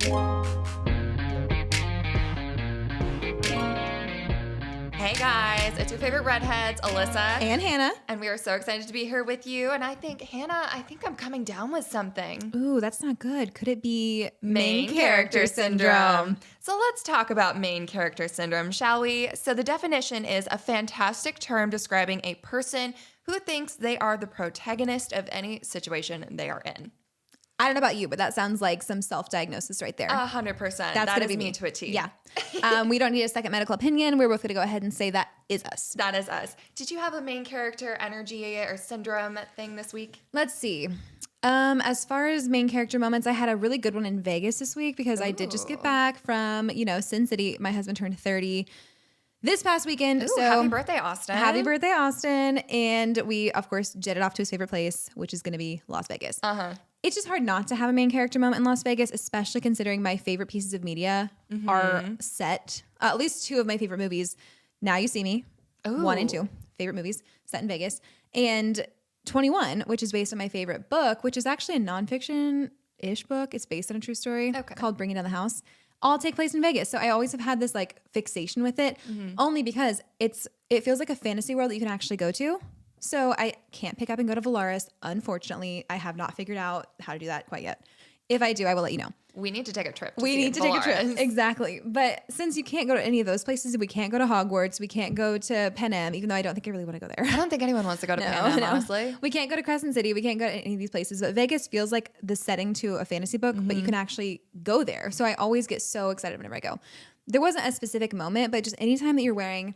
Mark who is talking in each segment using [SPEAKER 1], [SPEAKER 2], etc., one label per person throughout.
[SPEAKER 1] Hey guys, it's your favorite redheads, Alyssa
[SPEAKER 2] And Hannah.
[SPEAKER 1] and we are so excited to be here with you. And Hannah, I think I'm coming down with something.
[SPEAKER 2] Ooh, that's not good. Could it be
[SPEAKER 1] Main character syndrome. So let's talk about main character syndrome, shall we? So the definition is a fantastic term describing a person who thinks they are the protagonist of any situation they are in.
[SPEAKER 2] I don't know about you, but that sounds like some self-diagnosis right there.
[SPEAKER 1] 100%.
[SPEAKER 2] That's
[SPEAKER 1] That
[SPEAKER 2] gonna
[SPEAKER 1] is
[SPEAKER 2] be
[SPEAKER 1] me
[SPEAKER 2] me
[SPEAKER 1] to a T.
[SPEAKER 2] Yeah. We don't need a second medical opinion. We're both going to go ahead and say that is us.
[SPEAKER 1] That is us. Did you have a main character energy or syndrome thing this week?
[SPEAKER 2] Let's see. As far as main character moments, I had a really good one in Vegas this week because I did just get back from, Sin City. My husband turned 30 this past weekend.
[SPEAKER 1] Ooh,
[SPEAKER 2] so
[SPEAKER 1] happy birthday, Austin.
[SPEAKER 2] Happy birthday, Austin. And we, of course, jetted off to his favorite place, which is going to be Las Vegas.
[SPEAKER 1] Uh-huh.
[SPEAKER 2] It's just hard not to have a main character moment in Las Vegas, especially considering my favorite pieces of media are set. At least two of my favorite movies, Now You See Me, 1 and 2, favorite movies, set in Vegas, and 21, which is based on my favorite book, which is actually a nonfiction-ish book. It's based on a true story called Bringing Down the House. All take place in Vegas. So I always have had this like fixation with it, only because it feels like a fantasy world that you can actually go to. So I can't pick up and go to Valaris. Unfortunately, I have not figured out how to do that quite yet. If I do, I will let you know.
[SPEAKER 1] We need to take a trip.
[SPEAKER 2] We need to take a trip. Exactly. But since you can't go to any of those places, we can't go to Hogwarts. We can't go to Pan Am, even though I don't think I really want to go there.
[SPEAKER 1] I don't think anyone wants to go to Pan Am, honestly.
[SPEAKER 2] We can't go to Crescent City. We can't go to any of these places. But Vegas feels like the setting to a fantasy book, but you can actually go there. So I always get so excited whenever I go. There wasn't a specific moment, but just anytime that you're wearing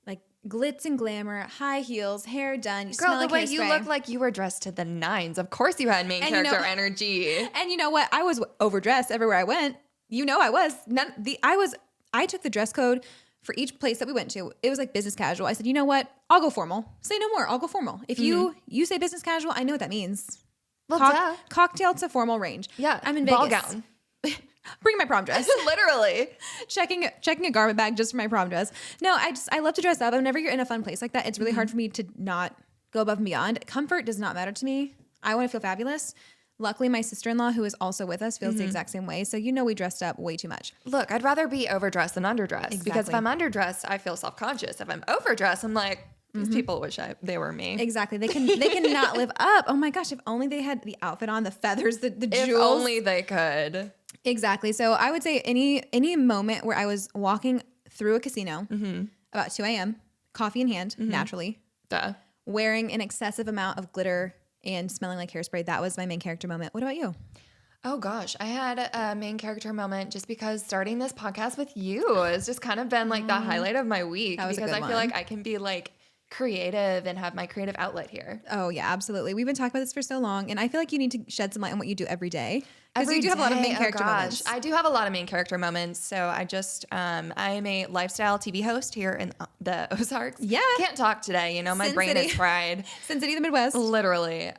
[SPEAKER 2] like glitz and glamour, high heels, hair done, you smell
[SPEAKER 1] Girl,
[SPEAKER 2] like
[SPEAKER 1] the way
[SPEAKER 2] hairspray.
[SPEAKER 1] you look like you were dressed to the nines. Of course you had main character energy.
[SPEAKER 2] And you know what? I was overdressed everywhere I went. I was. I took the dress code for each place that we went to. It was like business casual. I said, you know what? I'll go formal. Say no more. I'll go formal. If you say business casual, I know what that means.
[SPEAKER 1] Well,
[SPEAKER 2] Cocktail to formal range.
[SPEAKER 1] Yeah.
[SPEAKER 2] I'm in
[SPEAKER 1] Ball
[SPEAKER 2] Vegas.
[SPEAKER 1] gown.
[SPEAKER 2] Bring my prom dress.
[SPEAKER 1] Literally.
[SPEAKER 2] checking a garment bag just for my prom dress. No, I love to dress up. Whenever you're in a fun place like that, it's really hard for me to not go above and beyond. Comfort does not matter to me. I want to feel fabulous. Luckily, my sister-in-law, who is also with us, feels the exact same way. So we dressed up way too much.
[SPEAKER 1] Look, I'd rather be overdressed than underdressed. Because if I'm underdressed, I feel self-conscious. If I'm overdressed, I'm like, these people wish they were me.
[SPEAKER 2] Exactly. They cannot live up. Oh my gosh, if only they had the outfit on, the feathers, the jewels.
[SPEAKER 1] If only they could.
[SPEAKER 2] Exactly. So I would say any moment where I was walking through a casino about 2 a.m., coffee in hand, naturally, wearing an excessive amount of glitter and smelling like hairspray, that was my main character moment. What about you?
[SPEAKER 1] Oh gosh, I had a main character moment just because starting this podcast with you has just kind of been like the highlight of my week
[SPEAKER 2] That was a
[SPEAKER 1] because
[SPEAKER 2] good
[SPEAKER 1] I feel
[SPEAKER 2] one.
[SPEAKER 1] like I can be like creative and have my creative outlet here.
[SPEAKER 2] Oh yeah, absolutely. We've been talking about this for so long, and I feel like you need to shed some light on what you do every day. Because you do have a lot of main character moments.
[SPEAKER 1] I do have a lot of main character moments. So I just, I am a lifestyle TV host here in the Ozarks.
[SPEAKER 2] Yeah.
[SPEAKER 1] Can't talk today. My
[SPEAKER 2] Sin
[SPEAKER 1] brain
[SPEAKER 2] City.
[SPEAKER 1] is fried.
[SPEAKER 2] Sin City, the Midwest.
[SPEAKER 1] Literally.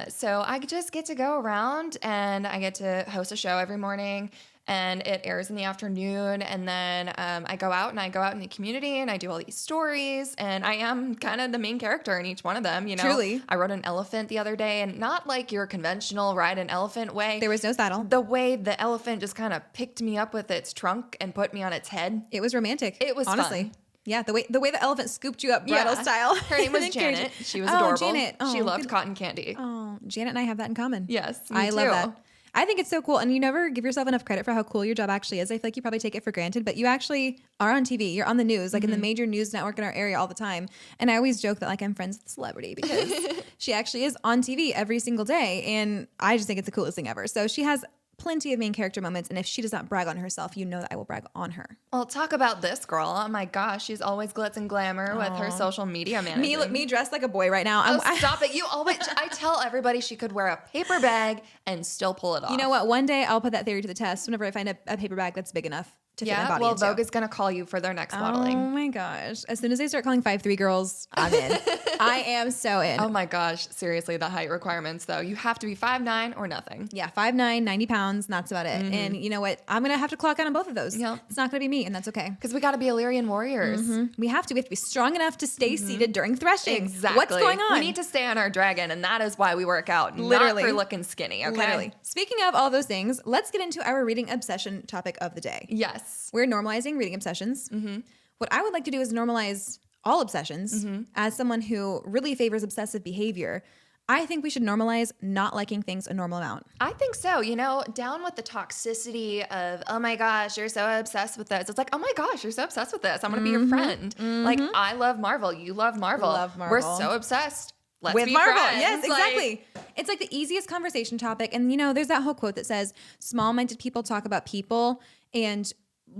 [SPEAKER 1] So I just get to go around and I get to host a show every morning. And it airs in the afternoon. And then I go out in the community and I do all these stories. And I am kind of the main character in each one of them.
[SPEAKER 2] Truly.
[SPEAKER 1] I rode an elephant the other day, and not like your conventional ride an elephant way.
[SPEAKER 2] There was no saddle.
[SPEAKER 1] The way the elephant just kind of picked me up with its trunk and put me on its head.
[SPEAKER 2] It was romantic.
[SPEAKER 1] It was
[SPEAKER 2] honestly.
[SPEAKER 1] fun.
[SPEAKER 2] Yeah, the way the elephant scooped you up bridal style.
[SPEAKER 1] Her name was Janet. She was adorable.
[SPEAKER 2] Janet. Oh,
[SPEAKER 1] she loved cotton candy.
[SPEAKER 2] Oh, Janet and I have that in common.
[SPEAKER 1] Yes,
[SPEAKER 2] I
[SPEAKER 1] me
[SPEAKER 2] love
[SPEAKER 1] too.
[SPEAKER 2] that. I think it's so cool. And you never give yourself enough credit for how cool your job actually is. I feel like you probably take it for granted, but you actually are on TV. You're on the news, like in the major news network in our area all the time. And I always joke that like I'm friends with a celebrity because she actually is on TV every single day. And I just think it's the coolest thing ever. So she has plenty of main character moments. And if she does not brag on herself, you know that I will brag on her.
[SPEAKER 1] Well, talk about this girl. Oh my gosh, she's always glitz and glamour with her social media management.
[SPEAKER 2] Me dressed like a boy right now.
[SPEAKER 1] Oh, stop it. You always, I tell everybody she could wear a paper bag and still pull it off.
[SPEAKER 2] You know what? One day I'll put that theory to the test whenever I find a paper bag that's big enough. to fit my
[SPEAKER 1] Yeah,
[SPEAKER 2] body
[SPEAKER 1] well,
[SPEAKER 2] into.
[SPEAKER 1] Vogue is going to call you for their next
[SPEAKER 2] Oh
[SPEAKER 1] modeling.
[SPEAKER 2] my gosh. As soon as they start calling 5'3" girls, I'm in. I am so in.
[SPEAKER 1] Oh my gosh, seriously, the height requirements though. You have to be 5'9" or nothing.
[SPEAKER 2] Yeah, 5'9", 90 pounds, and that's about it. And you know what? I'm going to have to clock out on both of those.
[SPEAKER 1] Yep.
[SPEAKER 2] It's not going to be me, and that's okay.
[SPEAKER 1] Because we got to be Illyrian warriors.
[SPEAKER 2] We have to be strong enough to stay seated during threshing.
[SPEAKER 1] Exactly.
[SPEAKER 2] What's going on?
[SPEAKER 1] We need to stay on our dragon, and that is why we work out.
[SPEAKER 2] Literally.
[SPEAKER 1] Not for looking skinny, okay?
[SPEAKER 2] Literally. Speaking of all those things, let's get into our reading obsession topic of the day.
[SPEAKER 1] Yes.
[SPEAKER 2] We're normalizing reading obsessions. What I would like to do is normalize all obsessions. As someone who really favors obsessive behavior, I think we should normalize not liking things a normal amount.
[SPEAKER 1] I think so. You know, down with the toxicity of, oh my gosh, you're so obsessed with this. It's like, oh my gosh, you're so obsessed with this. I'm going to be your friend. Like, I love Marvel. You love Marvel.
[SPEAKER 2] Love Marvel.
[SPEAKER 1] We're so obsessed. Let's
[SPEAKER 2] With
[SPEAKER 1] be
[SPEAKER 2] Marvel.
[SPEAKER 1] friends.
[SPEAKER 2] Yes,
[SPEAKER 1] Like,
[SPEAKER 2] exactly. It's like the easiest conversation topic. And, you know, there's that whole quote that says, small-minded people talk about people and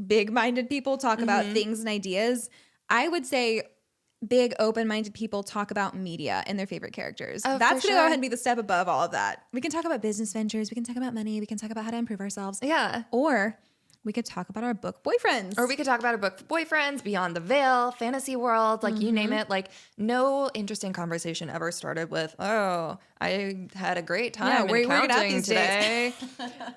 [SPEAKER 2] big-minded people talk about things and ideas. I would say big, open-minded people talk about media and their favorite characters.
[SPEAKER 1] Oh,
[SPEAKER 2] That's
[SPEAKER 1] for
[SPEAKER 2] going to
[SPEAKER 1] sure.
[SPEAKER 2] go ahead and be the step above all of that. We can talk about business ventures. We can talk about money. We can talk about how to improve ourselves.
[SPEAKER 1] Yeah.
[SPEAKER 2] Or we could talk about our book boyfriends.
[SPEAKER 1] Or we could talk about a book for boyfriends, Beyond the Veil, Fantasy World, like you name it. Like no interesting conversation ever started with, oh, I had a great time
[SPEAKER 2] where
[SPEAKER 1] in
[SPEAKER 2] you at
[SPEAKER 1] accounting
[SPEAKER 2] these
[SPEAKER 1] today.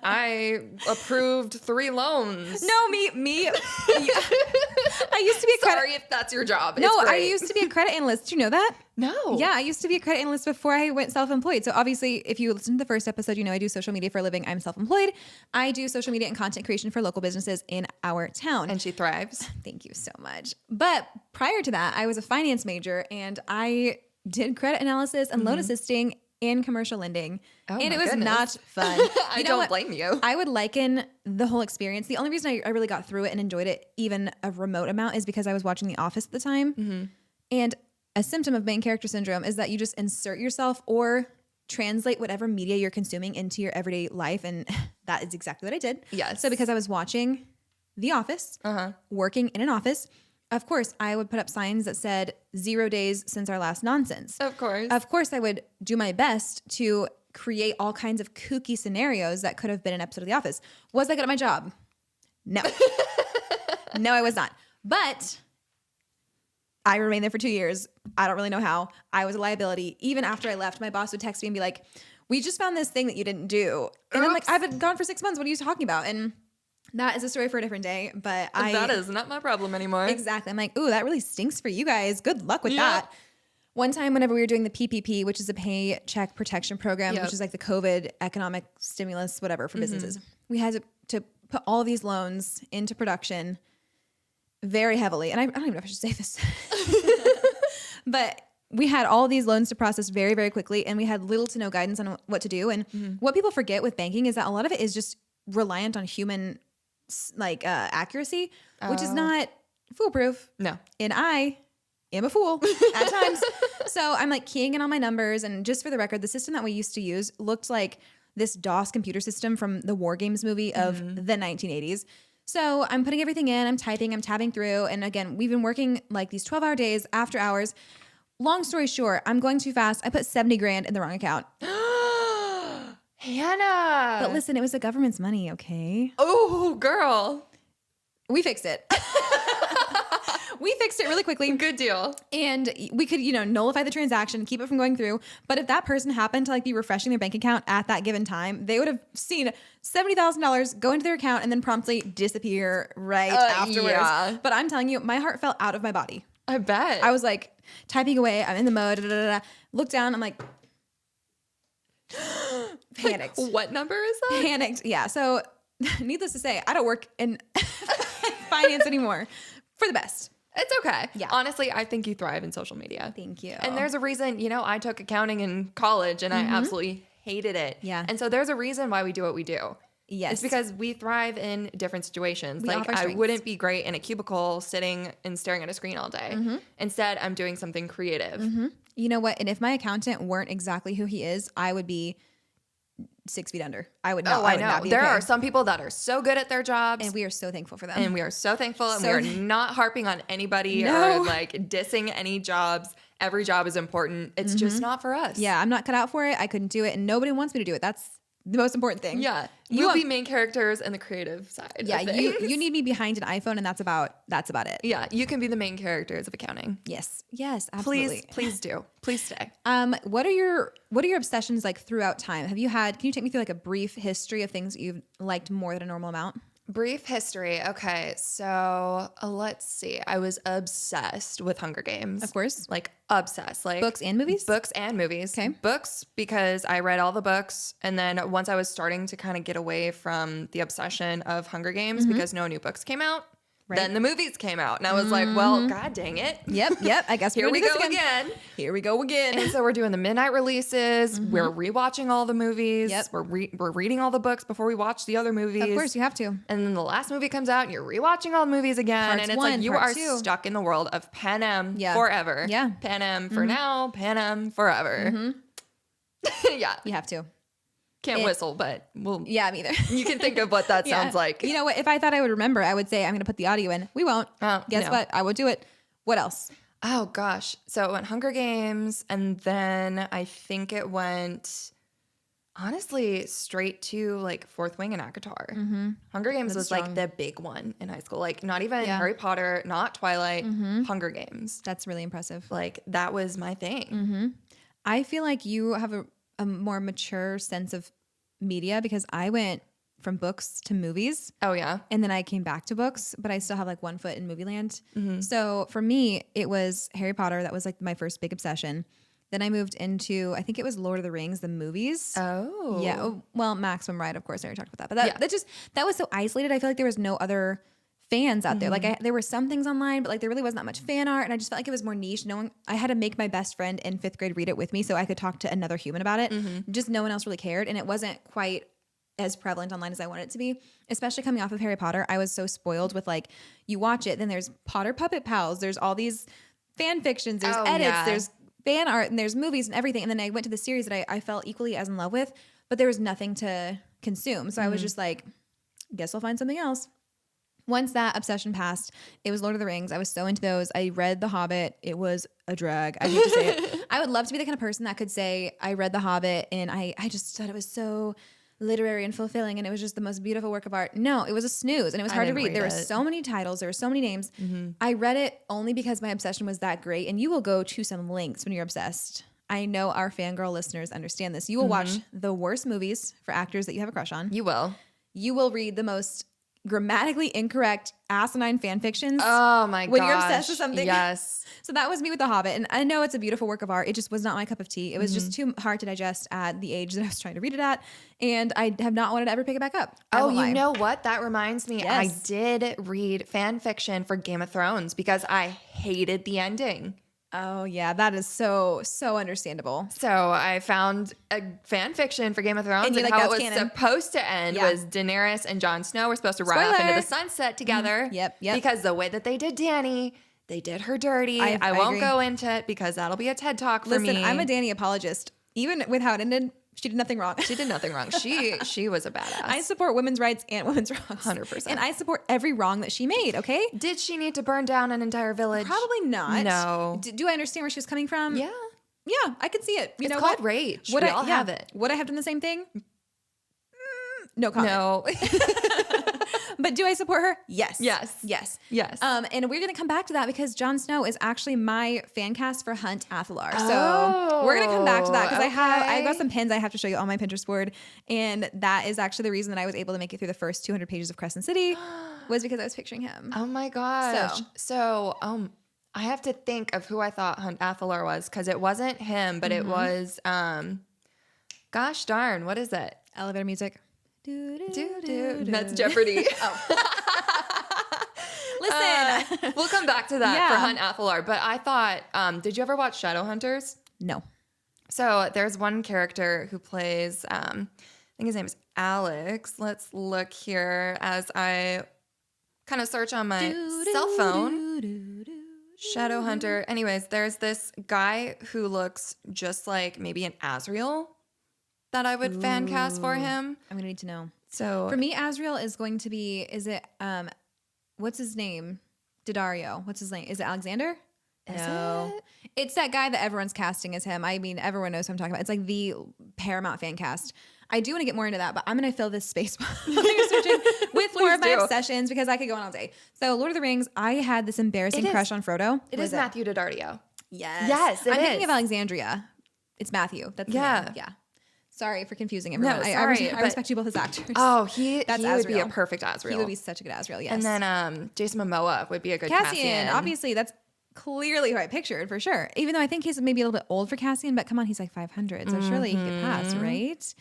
[SPEAKER 1] I approved 3 loans.
[SPEAKER 2] No, me. I used to be a credit.
[SPEAKER 1] Sorry if that's your job.
[SPEAKER 2] No,
[SPEAKER 1] It's
[SPEAKER 2] I
[SPEAKER 1] great.
[SPEAKER 2] used to be a credit analyst. Do you know that?
[SPEAKER 1] No.
[SPEAKER 2] Yeah, I used to be a credit analyst before I went self-employed. So obviously, if you listen to the first episode, you know I do social media for a living. I'm self-employed. I do social media and content creation for local businesses in our town.
[SPEAKER 1] And she thrives.
[SPEAKER 2] Thank you so much. But prior to that, I was a finance major and I did credit analysis and loan assisting in commercial lending.
[SPEAKER 1] Oh
[SPEAKER 2] and
[SPEAKER 1] my
[SPEAKER 2] it was
[SPEAKER 1] goodness.
[SPEAKER 2] not fun.
[SPEAKER 1] I
[SPEAKER 2] You know
[SPEAKER 1] don't
[SPEAKER 2] what?
[SPEAKER 1] blame you.
[SPEAKER 2] I would liken the whole experience. The only reason I really got through it and enjoyed it even a remote amount is because I was watching The Office at the time. And a symptom of main character syndrome is that you just insert yourself or translate whatever media you're consuming into your everyday life. And that is exactly what I did.
[SPEAKER 1] Yes.
[SPEAKER 2] So because I was watching The Office, working in an office, of course, I would put up signs that said 0 days since our last nonsense.
[SPEAKER 1] Of course.
[SPEAKER 2] Of course, I would do my best to create all kinds of kooky scenarios that could have been an episode of The Office. Was I good at my job? No. No, I was not. But I remained there for 2 years. I don't really know how. I was a liability. Even after I left, my boss would text me and be like, we just found this thing that you didn't do. And I'm like,
[SPEAKER 1] Oops.
[SPEAKER 2] I've been gone for 6 months. What are you talking about? And that is a story for a different day. But
[SPEAKER 1] that is not my problem anymore.
[SPEAKER 2] Exactly. I'm like, ooh, that really stinks for you guys. Good luck with
[SPEAKER 1] Yeah.
[SPEAKER 2] that. One time, whenever we were doing the PPP, which is a paycheck protection program,
[SPEAKER 1] Yep.
[SPEAKER 2] which is like the COVID economic stimulus, whatever, for businesses, we had to put all these loans into production very heavily. And I don't even know if I should say this, but we had all these loans to process very, very quickly. And we had little to no guidance on what to do. And what people forget with banking is that a lot of it is just reliant on human accuracy, which is not foolproof.
[SPEAKER 1] No.
[SPEAKER 2] And I am a fool at times. So I'm like keying in on my numbers. And just for the record, the system that we used to use looked like this DOS computer system from the War Games movie of the 1980s. So I'm putting everything in, I'm typing, I'm tabbing through. And again, we've been working like these 12-hour days after hours. Long story short, I'm going too fast. I put 70 grand in the wrong account.
[SPEAKER 1] Hannah.
[SPEAKER 2] But listen, it was the government's money, okay?
[SPEAKER 1] Oh, girl.
[SPEAKER 2] We fixed it. We fixed it really quickly.
[SPEAKER 1] Good deal.
[SPEAKER 2] And we could, nullify the transaction, keep it from going through. But if that person happened to be refreshing their bank account at that given time, they would have seen $70,000 go into their account and then promptly disappear right afterwards.
[SPEAKER 1] Yeah.
[SPEAKER 2] But I'm telling you, my heart fell out of my body.
[SPEAKER 1] I bet.
[SPEAKER 2] I was like typing away. I'm in the mode. Look down. I'm like panicked.
[SPEAKER 1] What number is that?
[SPEAKER 2] Panicked. Yeah. So needless to say, I don't work in finance anymore. For the best.
[SPEAKER 1] It's okay.
[SPEAKER 2] Yeah.
[SPEAKER 1] Honestly, I think you thrive in social media.
[SPEAKER 2] Thank you.
[SPEAKER 1] And there's a reason, I took accounting in college and I absolutely hated it.
[SPEAKER 2] Yeah.
[SPEAKER 1] And so there's a reason why we do what we do.
[SPEAKER 2] Yes.
[SPEAKER 1] It's because we thrive in different situations.
[SPEAKER 2] We
[SPEAKER 1] like
[SPEAKER 2] offer
[SPEAKER 1] I
[SPEAKER 2] strengths.
[SPEAKER 1] wouldn't be great in a cubicle sitting and staring at a screen all day. Instead, I'm doing something creative.
[SPEAKER 2] You know what? And if my accountant weren't exactly who he is, I would be 6 feet under. I would not.
[SPEAKER 1] Oh, I
[SPEAKER 2] would
[SPEAKER 1] know.
[SPEAKER 2] not be
[SPEAKER 1] There
[SPEAKER 2] okay.
[SPEAKER 1] are some people that are so good at their jobs.
[SPEAKER 2] And we are so thankful for them.
[SPEAKER 1] And we are so thankful, and
[SPEAKER 2] So
[SPEAKER 1] we are not harping on anybody
[SPEAKER 2] No.
[SPEAKER 1] or dissing any jobs. Every job is important. It's just not for us.
[SPEAKER 2] yeah, I'm not cut out for it. I couldn't do it, and nobody wants me to do it. That's the most important thing.
[SPEAKER 1] Yeah.
[SPEAKER 2] You
[SPEAKER 1] We'll
[SPEAKER 2] want-
[SPEAKER 1] be main characters and the creative side.
[SPEAKER 2] Yeah,
[SPEAKER 1] of
[SPEAKER 2] you
[SPEAKER 1] things.
[SPEAKER 2] need me behind an iPhone, and that's about it.
[SPEAKER 1] Yeah, you can be the main characters of accounting.
[SPEAKER 2] Yes, absolutely.
[SPEAKER 1] Please do. Please stay.
[SPEAKER 2] What are your obsessions like throughout time? Can you take me through like a brief history of things that you've liked more than a normal amount?
[SPEAKER 1] Brief history. Okay, so let's see. I was obsessed with Hunger Games.
[SPEAKER 2] Of course.
[SPEAKER 1] Like obsessed. Like
[SPEAKER 2] Books and movies?
[SPEAKER 1] Books and movies.
[SPEAKER 2] Okay.
[SPEAKER 1] Books because I read all the books, and then once I was starting to kind of get away from the obsession of Hunger Games because no new books came out,
[SPEAKER 2] Right.
[SPEAKER 1] then the movies came out, and I was like, well, god dang it.
[SPEAKER 2] Yep. I guess
[SPEAKER 1] Here
[SPEAKER 2] we're
[SPEAKER 1] we
[SPEAKER 2] gonna
[SPEAKER 1] go
[SPEAKER 2] do this
[SPEAKER 1] again.
[SPEAKER 2] Here we go again.
[SPEAKER 1] And so we're doing the midnight releases. We're rewatching all the movies.
[SPEAKER 2] Yep.
[SPEAKER 1] We're reading all the books before we watch the other movies.
[SPEAKER 2] Of course, you have to.
[SPEAKER 1] And then the last movie comes out, and you're rewatching all the movies again,
[SPEAKER 2] Parts
[SPEAKER 1] and it's
[SPEAKER 2] one,
[SPEAKER 1] like you
[SPEAKER 2] part
[SPEAKER 1] are
[SPEAKER 2] two.
[SPEAKER 1] stuck in the world of Panem
[SPEAKER 2] Yeah.
[SPEAKER 1] forever.
[SPEAKER 2] Yeah.
[SPEAKER 1] Panem for now, Panem forever. Yeah,
[SPEAKER 2] You have to.
[SPEAKER 1] can't whistle, but
[SPEAKER 2] Yeah, me either.
[SPEAKER 1] you can think of what that
[SPEAKER 2] Yeah.
[SPEAKER 1] sounds like.
[SPEAKER 2] You know what? If I thought I would remember, I would say I'm going to put the audio in. We won't.
[SPEAKER 1] Oh,
[SPEAKER 2] Guess
[SPEAKER 1] no.
[SPEAKER 2] what? I will do it. What else?
[SPEAKER 1] Oh gosh, so it went Hunger Games, and then I think it went honestly straight to like Fourth Wing and ACOTAR. Hunger Games was
[SPEAKER 2] strong.
[SPEAKER 1] like the big one in high school. Like not even
[SPEAKER 2] Yeah.
[SPEAKER 1] Harry Potter, not Twilight, Hunger Games.
[SPEAKER 2] That's really impressive.
[SPEAKER 1] Like that was my thing.
[SPEAKER 2] I feel like you have a more mature sense of media because I went from books to movies.
[SPEAKER 1] Oh yeah.
[SPEAKER 2] And then I came back to books, but I still have like one foot in movie land. So for me, it was Harry Potter. That was like my first big obsession. Then I moved into, I think it was Lord of the Rings, the movies.
[SPEAKER 1] Oh.
[SPEAKER 2] Yeah. Oh, well, Maximum Ride, of course. I already talked about that. But
[SPEAKER 1] Yeah.
[SPEAKER 2] that was so isolated. I feel like there was no other fans out there. Like there were some things online, but like there really wasn't that much fan art. And I just felt like it was more niche. I had to make my best friend in 5th grade read it with me so I could talk to another human about it. Just no one else really cared. And it wasn't quite as prevalent online as I wanted it to be, especially coming off of Harry Potter. I was so spoiled with like, you watch it, then there's Potter Puppet Pals, there's all these fan fictions, there's
[SPEAKER 1] Oh,
[SPEAKER 2] edits,
[SPEAKER 1] yeah.
[SPEAKER 2] there's fan art, and there's movies and everything. And then I went to the series that I felt equally as in love with, but there was nothing to consume. So I was just like, guess I'll find something else. Once that obsession passed, it was Lord of the Rings. I was so into those. I read The Hobbit. It was a drag. I hate to say it. I would love to be the kind of person that could say, I read The Hobbit and I just thought it was so literary and fulfilling and it was just the most beautiful work of art. No, it was a snooze and it was hard to
[SPEAKER 1] didn't
[SPEAKER 2] read. There were
[SPEAKER 1] read it.
[SPEAKER 2] so many titles. There were so many names. I read it only because my obsession was that great. And you will go to some lengths when you're obsessed. I know our fangirl listeners understand this. You will watch the worst movies for actors that you have a crush on.
[SPEAKER 1] You will.
[SPEAKER 2] You will read the most grammatically incorrect asinine fan fictions.
[SPEAKER 1] Oh my god.
[SPEAKER 2] When you're obsessed with something.
[SPEAKER 1] Yes.
[SPEAKER 2] So that was me with The Hobbit. And I know it's a beautiful work of art. It just was not my cup of tea. It was just too hard to digest at the age that I was trying to read it at. And I have not wanted to ever pick it back up. I
[SPEAKER 1] Oh,
[SPEAKER 2] won't lie.
[SPEAKER 1] you know what? That reminds me. I
[SPEAKER 2] Yes.
[SPEAKER 1] did read fan fiction for Game of Thrones because I hated the ending.
[SPEAKER 2] Oh, yeah. That is so understandable.
[SPEAKER 1] So I found a fan fiction for Game of Thrones
[SPEAKER 2] And
[SPEAKER 1] and,
[SPEAKER 2] you're like,
[SPEAKER 1] how it
[SPEAKER 2] that's
[SPEAKER 1] was
[SPEAKER 2] canon.
[SPEAKER 1] supposed to end
[SPEAKER 2] Yeah.
[SPEAKER 1] was Daenerys and Jon Snow were supposed to ride off into
[SPEAKER 2] Spoiler.
[SPEAKER 1] the sunset together.
[SPEAKER 2] Yep.
[SPEAKER 1] Because the way that they did Dany, they did her dirty.
[SPEAKER 2] I
[SPEAKER 1] I won't
[SPEAKER 2] agree.
[SPEAKER 1] go into it because that'll be a TED Talk for
[SPEAKER 2] Listen,
[SPEAKER 1] me.
[SPEAKER 2] I'm a Dany apologist. Even with how it ended, she did nothing wrong.
[SPEAKER 1] She did nothing wrong. She was a badass.
[SPEAKER 2] I support women's rights and women's wrongs.
[SPEAKER 1] 100%.
[SPEAKER 2] And I support every wrong that she made, okay?
[SPEAKER 1] Did she need to burn down an entire village?
[SPEAKER 2] Probably not.
[SPEAKER 1] No.
[SPEAKER 2] Do I understand where she was coming from?
[SPEAKER 1] Yeah.
[SPEAKER 2] Yeah, I can see it. You
[SPEAKER 1] It's
[SPEAKER 2] know
[SPEAKER 1] called
[SPEAKER 2] what?
[SPEAKER 1] rage.
[SPEAKER 2] Would
[SPEAKER 1] We
[SPEAKER 2] I
[SPEAKER 1] all have it.
[SPEAKER 2] Would I have done the same thing? No comment.
[SPEAKER 1] No.
[SPEAKER 2] But do I support her? Yes.
[SPEAKER 1] Yes.
[SPEAKER 2] Yes.
[SPEAKER 1] Yes.
[SPEAKER 2] And we're gonna come back to that because Jon Snow is actually my fan cast for Hunt Athalar. So
[SPEAKER 1] Oh,
[SPEAKER 2] we're gonna come back to that because I got
[SPEAKER 1] okay.
[SPEAKER 2] some pins I have to show you on my Pinterest board, and that is actually the reason that I was able to make it through the first 200 pages of Crescent City was because I was picturing him.
[SPEAKER 1] Oh my gosh. So, I have to think of who I thought Hunt Athalar was because it wasn't him, but it was, gosh darn, what is it?
[SPEAKER 2] Elevator music.
[SPEAKER 1] That's Jeopardy.
[SPEAKER 2] Listen.
[SPEAKER 1] We'll come back to that
[SPEAKER 2] Yeah.
[SPEAKER 1] for Hunt Athalar. But I thought, did you ever watch Shadowhunters?
[SPEAKER 2] No.
[SPEAKER 1] So there's one character who plays, I think his name is Alex. Let's look here as I kind of search on my cell phone. Shadowhunter. Anyways, there's this guy who looks just like maybe an Azrael that I would fan cast for him.
[SPEAKER 2] I'm gonna need to know.
[SPEAKER 1] So
[SPEAKER 2] For me, Azrael is going to be, what's his name? Daddario. What's his name? Is it Alexander? No. It's that guy that everyone's casting as him. I mean, everyone knows who I'm talking about. It's like the Paramount fan cast. I do want to get more into that, but I'm going to fill this space while you're searching with more of my obsessions because I could go on all day. So Lord of the Rings, I had this embarrassing crush on Frodo.
[SPEAKER 1] It is Matthew Daddario.
[SPEAKER 2] Yes.
[SPEAKER 1] Yes,
[SPEAKER 2] I'm thinking of Alexandria. It's Matthew. That's the name. Yeah. Sorry for confusing everyone.
[SPEAKER 1] No,
[SPEAKER 2] I respect you both as actors.
[SPEAKER 1] Oh, he would be a perfect Asriel.
[SPEAKER 2] He would be such a good Asriel, yes.
[SPEAKER 1] And then Jason Momoa would be a good
[SPEAKER 2] Cassian. Obviously, that's clearly who I pictured for sure. Even though I think he's maybe a little bit old for Cassian, but come on, he's like 500, so surely he could pass, right?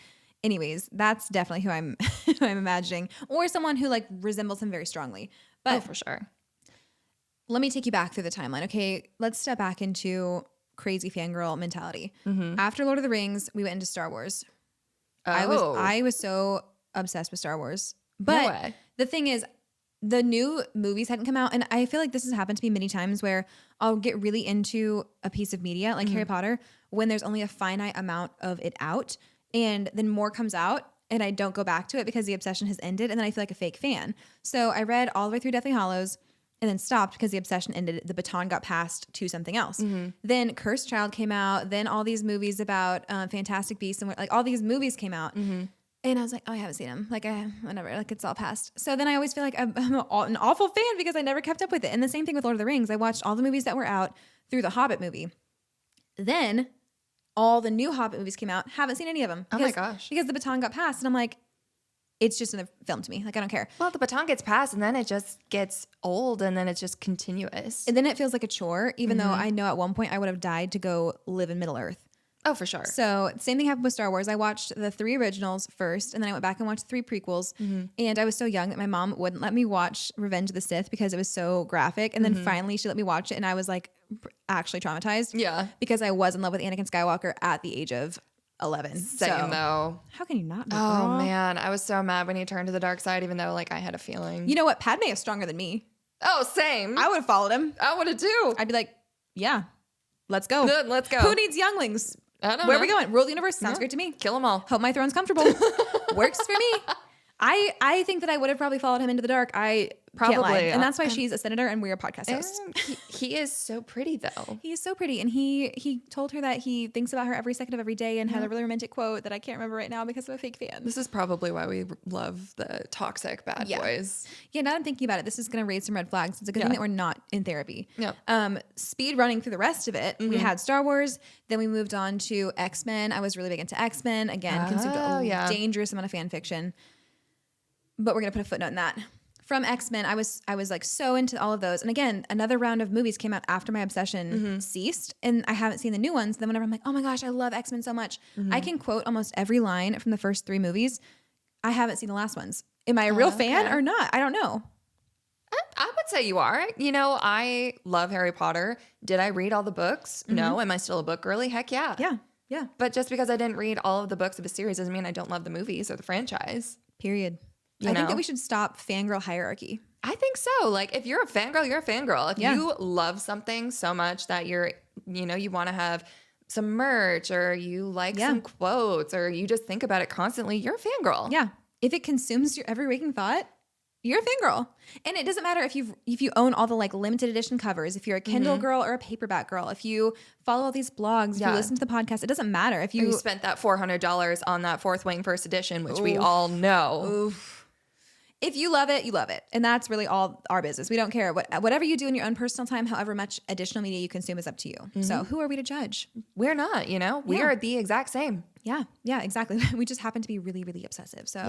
[SPEAKER 2] Anyways, that's definitely who I'm I'm imagining, or someone who like resembles him very strongly. But
[SPEAKER 1] for sure.
[SPEAKER 2] Let me take you back through the timeline. Okay, let's step back into crazy fangirl mentality. After Lord of the Rings, we went into Star Wars. I was so obsessed with Star Wars. But the thing is, the new movies hadn't come out, and I feel like this has happened to me many times where I'll get really into a piece of media like Harry Potter when there's only a finite amount of it out, and then more comes out and I don't go back to it because the obsession has ended, and then I feel like a fake fan. So I read all the way through Deathly Hallows and then stopped because the obsession ended. The baton got passed to something else. Then Cursed Child came out. Then all these movies about Fantastic Beasts and like all these movies came out. And I was like, oh, I haven't seen them. Like, whatever. Like, it's all past. So then I always feel like I'm an awful fan because I never kept up with it. And the same thing with Lord of the Rings. I watched all the movies that were out through the Hobbit movie. Then all the new Hobbit movies came out. Haven't seen any of them.
[SPEAKER 1] Oh my gosh.
[SPEAKER 2] Because the baton got passed. And I'm like, it's just another film to me. Like, I don't care.
[SPEAKER 1] Well, the baton gets passed and then it just gets old and then it's just continuous.
[SPEAKER 2] And then it feels like a chore, even though I know at one point I would have died to go live in Middle Earth.
[SPEAKER 1] Oh, for sure.
[SPEAKER 2] So same thing happened with Star Wars. I watched the 3 originals first, and then I went back and watched 3 prequels. And I was so young that my mom wouldn't let me watch Revenge of the Sith because it was so graphic. And then finally she let me watch it, and I was like actually traumatized.
[SPEAKER 1] Yeah.
[SPEAKER 2] Because I was in love with Anakin Skywalker at the age of 11.
[SPEAKER 1] Same though.
[SPEAKER 2] How can you not know?
[SPEAKER 1] Oh man, I was so mad when he turned to the dark side, even though like I had a feeling.
[SPEAKER 2] You know what? Padme is stronger than me.
[SPEAKER 1] Oh, same.
[SPEAKER 2] I would have followed him.
[SPEAKER 1] I would have too.
[SPEAKER 2] I'd be like, yeah, let's go.
[SPEAKER 1] Good, let's go.
[SPEAKER 2] Who needs younglings?
[SPEAKER 1] I don't know.
[SPEAKER 2] Where are we going? Rule the universe. Sounds great to me.
[SPEAKER 1] Kill them all.
[SPEAKER 2] Hope my throne's comfortable. Works for me. I think that I would have probably followed him into the dark. I can't lie.
[SPEAKER 1] Probably.
[SPEAKER 2] And that's why she's a senator and we're a podcast host.
[SPEAKER 1] He is so pretty though.
[SPEAKER 2] He is so pretty. And he told her that he thinks about her every second of every day and had a really romantic quote that I can't remember right now because I'm a fake fan.
[SPEAKER 1] This is probably why we love the toxic bad boys.
[SPEAKER 2] Yeah, now that I'm thinking about it, this is going to raise some red flags. It's a good thing that we're not in therapy.
[SPEAKER 1] Yeah.
[SPEAKER 2] Speed running through the rest of it, we had Star Wars. Then we moved on to X-Men. I was really big into X-Men. Again, consumed a dangerous amount of fan fiction. But we're going to put a footnote in that. From X-Men, I was like so into all of those. And again, another round of movies came out after my obsession ceased. And I haven't seen the new ones. Then whenever I'm like, oh my gosh, I love X-Men so much. I can quote almost every line from the first 3 movies. I haven't seen the last ones. Am I a real fan or not? I don't know.
[SPEAKER 1] I would say you are. You know, I love Harry Potter. Did I read all the books? No. Am I still a book girly? Heck yeah.
[SPEAKER 2] Yeah.
[SPEAKER 1] But just because I didn't read all of the books of a series doesn't mean I don't love the movies or the franchise.
[SPEAKER 2] Period. I think that we should stop fangirl hierarchy.
[SPEAKER 1] I think so. Like, if you're a fangirl, you're a fangirl. If you love something so much that you want to have some merch or you like some quotes or you just think about it constantly, you're a fangirl.
[SPEAKER 2] Yeah. If it consumes your every waking thought, you're a fangirl. And it doesn't matter if you own all the like limited edition covers, if you're a Kindle girl or a paperback girl, if you follow all these blogs, if you listen to the podcast, it doesn't matter. If you
[SPEAKER 1] spent that $400 on that Fourth Wing first edition, which we all know.
[SPEAKER 2] Oof. If you love it, you love it. And that's really all our business. We don't care. Whatever you do in your own personal time, however much additional media you consume is up to you. So who are we to judge?
[SPEAKER 1] We're not, we are the exact same.
[SPEAKER 2] Yeah, exactly. We just happen to be really, really obsessive. So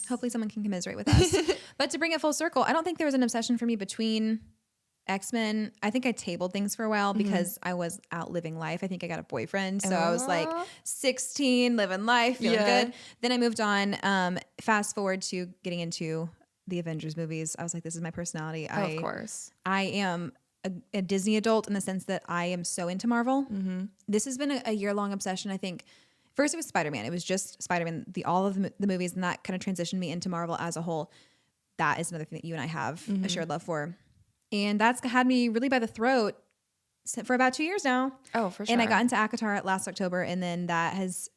[SPEAKER 2] hopefully someone can commiserate with us. But to bring it full circle, I don't think there was an obsession for me between X-Men. I think I tabled things for a while because I was out living life. I think I got a boyfriend. So I was like 16, living life, feeling good. Then I moved on. Fast forward to getting into the Avengers movies. I was like, this is my personality.
[SPEAKER 1] Of course.
[SPEAKER 2] I am a Disney adult in the sense that I am so into Marvel. This has been a year-long obsession. I think first it was Spider-Man. It was just Spider-Man, all of the movies, and that kind of transitioned me into Marvel as a whole. That is another thing that you and I have a shared love for. And that's had me really by the throat for about 2 years now.
[SPEAKER 1] Oh, for sure.
[SPEAKER 2] And I got into ACOTAR last October, and then that has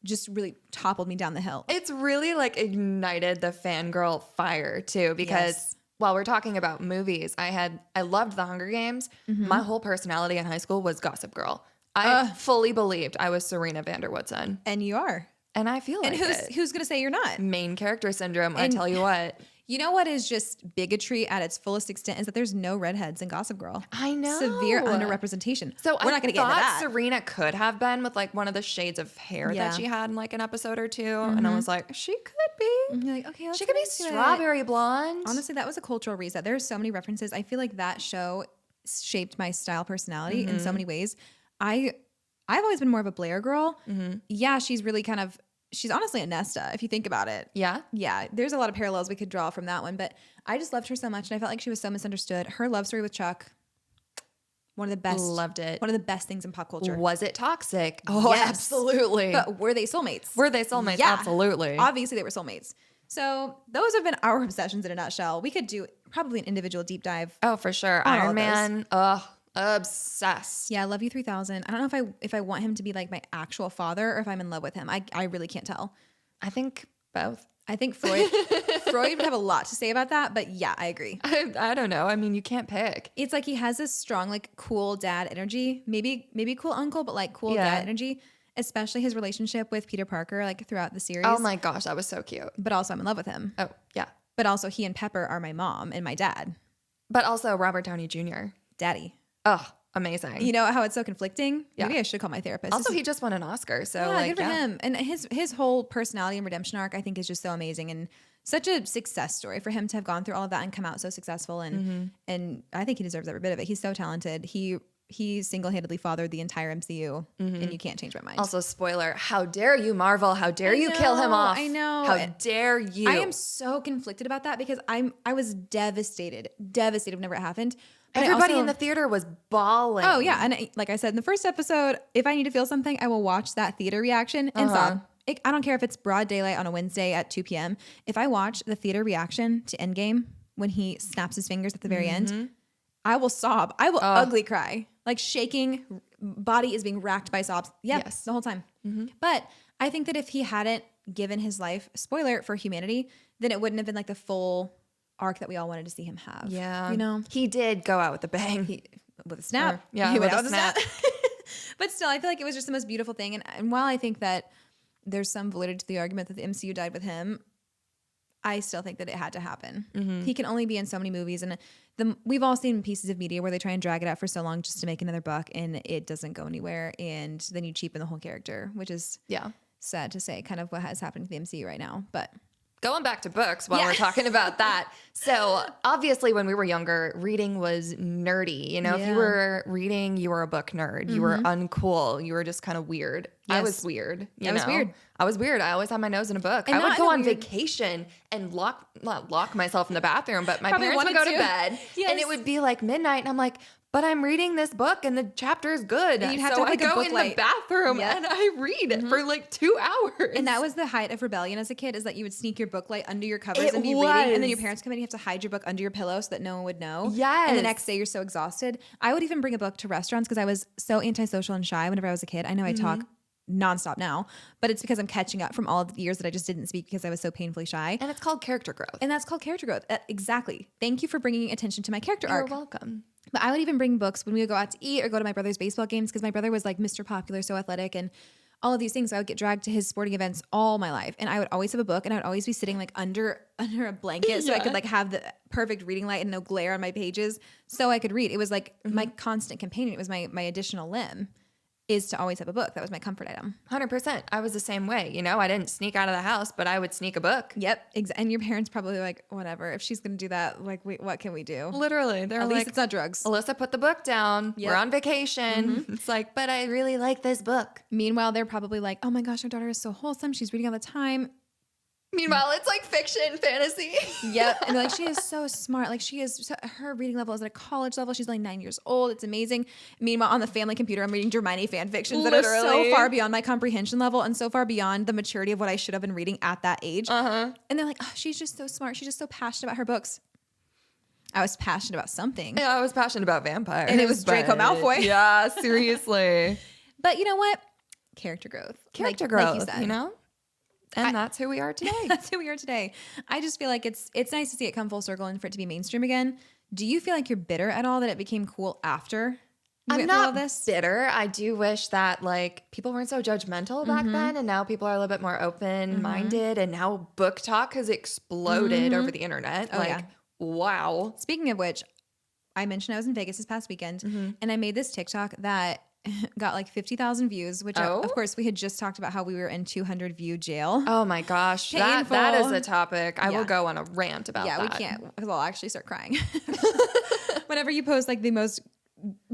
[SPEAKER 2] just really toppled me down the hill.
[SPEAKER 1] It's really like ignited the fangirl fire too, because while we're talking about movies, I loved The Hunger Games. My whole personality in high school was Gossip Girl. I fully believed I was Serena van der Woodson.
[SPEAKER 2] And you are.
[SPEAKER 1] And I feel like
[SPEAKER 2] And who's going to say you're not?
[SPEAKER 1] main character syndrome, I tell you what.
[SPEAKER 2] You know what is just bigotry at its fullest extent is that there's no redheads in Gossip Girl.
[SPEAKER 1] I know.
[SPEAKER 2] Severe underrepresentation.
[SPEAKER 1] So
[SPEAKER 2] we're not going to get into that.
[SPEAKER 1] Serena could have been with like one of the shades of hair
[SPEAKER 2] Yeah.
[SPEAKER 1] that she had in like an episode or two. And I was like, she could be.
[SPEAKER 2] And you're like, okay, let's
[SPEAKER 1] She could be
[SPEAKER 2] get into it.
[SPEAKER 1] strawberry blonde.
[SPEAKER 2] Honestly, that was a cultural reset. There's so many references. I feel like that show shaped my style personality in so many ways. I've always been more of a Blair girl. Yeah, she's really she's honestly a Nesta if you think about it.
[SPEAKER 1] Yeah.
[SPEAKER 2] Yeah, there's a lot of parallels we could draw from that one, but I just loved her so much and I felt like she was so misunderstood. Her love story with Chuck, one of the best.
[SPEAKER 1] Loved it.
[SPEAKER 2] One of the best things in pop culture.
[SPEAKER 1] Was it toxic? Oh,
[SPEAKER 2] Yes.
[SPEAKER 1] absolutely.
[SPEAKER 2] But were they soulmates?
[SPEAKER 1] Were they soulmates?
[SPEAKER 2] Yeah.
[SPEAKER 1] Absolutely.
[SPEAKER 2] Obviously, they were soulmates. So those have been our obsessions in a nutshell. We could do probably an individual deep dive.
[SPEAKER 1] Oh, for sure.
[SPEAKER 2] On all
[SPEAKER 1] Iron
[SPEAKER 2] of
[SPEAKER 1] Man. Ugh. Obsessed.
[SPEAKER 2] Yeah, I love you 3000. I don't know if I want him to be like my actual father or if I'm in love with him. I really can't tell.
[SPEAKER 1] I think both.
[SPEAKER 2] I think Freud would have a lot to say about that, but yeah, I agree.
[SPEAKER 1] I don't know. I mean, you can't pick.
[SPEAKER 2] It's like he has this strong, like cool dad energy. Maybe cool uncle, but like cool
[SPEAKER 1] Yeah.
[SPEAKER 2] dad energy. Especially his relationship with Peter Parker, like throughout the series.
[SPEAKER 1] Oh my gosh, that was so cute.
[SPEAKER 2] But also I'm in love with him.
[SPEAKER 1] Oh, yeah.
[SPEAKER 2] But also he and Pepper are my mom and my dad.
[SPEAKER 1] But also Robert Downey Jr.
[SPEAKER 2] Daddy.
[SPEAKER 1] Oh, amazing.
[SPEAKER 2] You know how it's so conflicting?
[SPEAKER 1] Yeah.
[SPEAKER 2] Maybe I should call my therapist.
[SPEAKER 1] Also, he just won an Oscar. So,
[SPEAKER 2] Yeah,
[SPEAKER 1] like,
[SPEAKER 2] good for him. And his whole personality and redemption arc, I think, is just so amazing and such a success story for him to have gone through all of that and come out so successful. And I think he deserves every bit of it. He's so talented. He single-handedly fathered the entire MCU, and you can't change my mind.
[SPEAKER 1] Also, spoiler, how dare you, Marvel? How dare you kill him off?
[SPEAKER 2] I know.
[SPEAKER 1] How dare you?
[SPEAKER 2] I am so conflicted about that because I was devastated whenever it happened. But I
[SPEAKER 1] Everybody
[SPEAKER 2] also-
[SPEAKER 1] in the theater was bawling.
[SPEAKER 2] Oh yeah, and like I said in the first episode, if I need to feel something, I will watch that theater reaction and sob. I don't care if it's broad daylight on a Wednesday at 2 p.m. If I watch the theater reaction to Endgame when he snaps his fingers at the very end, I will sob. I will ugly cry, like shaking. Body is being racked by sobs. Yep,
[SPEAKER 1] Yes.
[SPEAKER 2] the whole time. But I think that if he hadn't given his life, spoiler for humanity, then it wouldn't have been like the full arc that we all wanted to see him have.
[SPEAKER 1] Yeah.
[SPEAKER 2] you know.
[SPEAKER 1] He did go out with a bang.
[SPEAKER 2] With a snap.
[SPEAKER 1] Yeah,
[SPEAKER 2] He
[SPEAKER 1] with
[SPEAKER 2] went
[SPEAKER 1] a
[SPEAKER 2] out with
[SPEAKER 1] snap.
[SPEAKER 2] But still, I feel like it was just the most beautiful thing. And while I think that there's some validity to the argument that the MCU died with him, I still think that it had to happen. He can only be in so many movies. And we've all seen pieces of media where they try and drag it out for so long just to make another buck and it doesn't go anywhere. And then you cheapen the whole character, which is
[SPEAKER 1] Yeah.
[SPEAKER 2] sad to say, kind of what has happened to the MCU right now. But
[SPEAKER 1] Going back to books while
[SPEAKER 2] Yeah.
[SPEAKER 1] we're talking about that. So obviously when we were younger, reading was nerdy. You know, if
[SPEAKER 2] Yeah.
[SPEAKER 1] you were reading, you were a book nerd. You were uncool. You were just kind of weird. I
[SPEAKER 2] Yes.
[SPEAKER 1] was weird.
[SPEAKER 2] I was weird.
[SPEAKER 1] I was weird. I always had my nose in a book.
[SPEAKER 2] And
[SPEAKER 1] I would
[SPEAKER 2] not
[SPEAKER 1] go
[SPEAKER 2] in a
[SPEAKER 1] on
[SPEAKER 2] weird-
[SPEAKER 1] vacation and not lock myself in the bathroom, but my
[SPEAKER 2] Probably
[SPEAKER 1] parents would
[SPEAKER 2] wanted
[SPEAKER 1] go to
[SPEAKER 2] to.
[SPEAKER 1] bed and
[SPEAKER 2] Yes.
[SPEAKER 1] it would be like midnight and I'm like, but I'm reading this book and the chapter is good.
[SPEAKER 2] And you'd have
[SPEAKER 1] so
[SPEAKER 2] to have,
[SPEAKER 1] I
[SPEAKER 2] like, a
[SPEAKER 1] go
[SPEAKER 2] book
[SPEAKER 1] in
[SPEAKER 2] light.
[SPEAKER 1] the bathroom
[SPEAKER 2] Yep.
[SPEAKER 1] and I read it for like 2 hours.
[SPEAKER 2] And that was the height of rebellion as a kid, is that you would sneak your book light under your covers
[SPEAKER 1] It
[SPEAKER 2] and be reading, and then your
[SPEAKER 1] was.
[SPEAKER 2] parents come in and you have to hide your book under your pillow so that no one would know. And the
[SPEAKER 1] Yes.
[SPEAKER 2] next day you're so exhausted. I would even bring a book to restaurants because I was so antisocial and shy whenever I was a kid. I know I talk nonstop now, but it's because I'm catching up from all of the years that I just didn't speak because I was so painfully shy.
[SPEAKER 1] and it's called character growth.
[SPEAKER 2] And that's called character growth. Exactly. Thank you for bringing attention to my character
[SPEAKER 1] You're
[SPEAKER 2] arc.
[SPEAKER 1] welcome.
[SPEAKER 2] But I would even bring books when we would go out to eat or go to my brother's baseball games because my brother was like Mr. Popular, so athletic, and all of these things. So I would get dragged to his sporting events all my life, and I would always have a book, and I would always be sitting like under a blanket so I could like have the perfect reading light and no glare on my pages, so I could read. It was like my constant companion. It was my additional limb. Is to always have a book. That was my comfort item.
[SPEAKER 1] 100%. I was the same way. You know, I didn't sneak out of the house, but I would sneak a book.
[SPEAKER 2] Yep. And your parents probably like, whatever. If she's going to do that, like, what can we do?
[SPEAKER 1] Literally. They're
[SPEAKER 2] At
[SPEAKER 1] like,
[SPEAKER 2] least it's not drugs.
[SPEAKER 1] Alyssa, put the book down.
[SPEAKER 2] Yep.
[SPEAKER 1] We're on vacation. It's like, but I really like this book.
[SPEAKER 2] Meanwhile, they're probably like, oh my gosh, our daughter is so wholesome. She's reading all the time.
[SPEAKER 1] Meanwhile, it's like fiction, fantasy.
[SPEAKER 2] Yep. And they're like, she is so smart. Like her reading level is at a college level. She's only 9 years old. It's amazing. Meanwhile, on the family computer, I'm reading Hermione fan fictions that are so
[SPEAKER 1] Literally.
[SPEAKER 2] far beyond my comprehension level and so far beyond the maturity of what I should have been reading at that age. And they're like, oh, she's just so smart. She's just so passionate about her books. I was passionate about something.
[SPEAKER 1] Yeah, I was passionate about vampires.
[SPEAKER 2] And it was Draco
[SPEAKER 1] but-
[SPEAKER 2] Malfoy.
[SPEAKER 1] Yeah, seriously.
[SPEAKER 2] But you know what? Character growth.
[SPEAKER 1] Character
[SPEAKER 2] Like
[SPEAKER 1] growth,
[SPEAKER 2] you said.
[SPEAKER 1] you know? And that's who we are today.
[SPEAKER 2] That's who we are today. I just feel like it's nice to see it come full circle and for it to be mainstream again. Do you feel like you're bitter at all that it became cool after you
[SPEAKER 1] I'm
[SPEAKER 2] went through all
[SPEAKER 1] not
[SPEAKER 2] this?
[SPEAKER 1] bitter. I do wish that like people weren't so judgmental back then, and now people are a little bit more open-minded, and now book talk has exploded over the internet. Wow.
[SPEAKER 2] Speaking of which, I mentioned I was in Vegas this past weekend, and I made this TikTok that got like 50,000 views, which of course we had just talked about how we were in 200 view jail.
[SPEAKER 1] Oh my gosh, that is a topic. I will go on a rant about that.
[SPEAKER 2] Yeah, we can't, because I'll actually start crying. Whenever you post like the most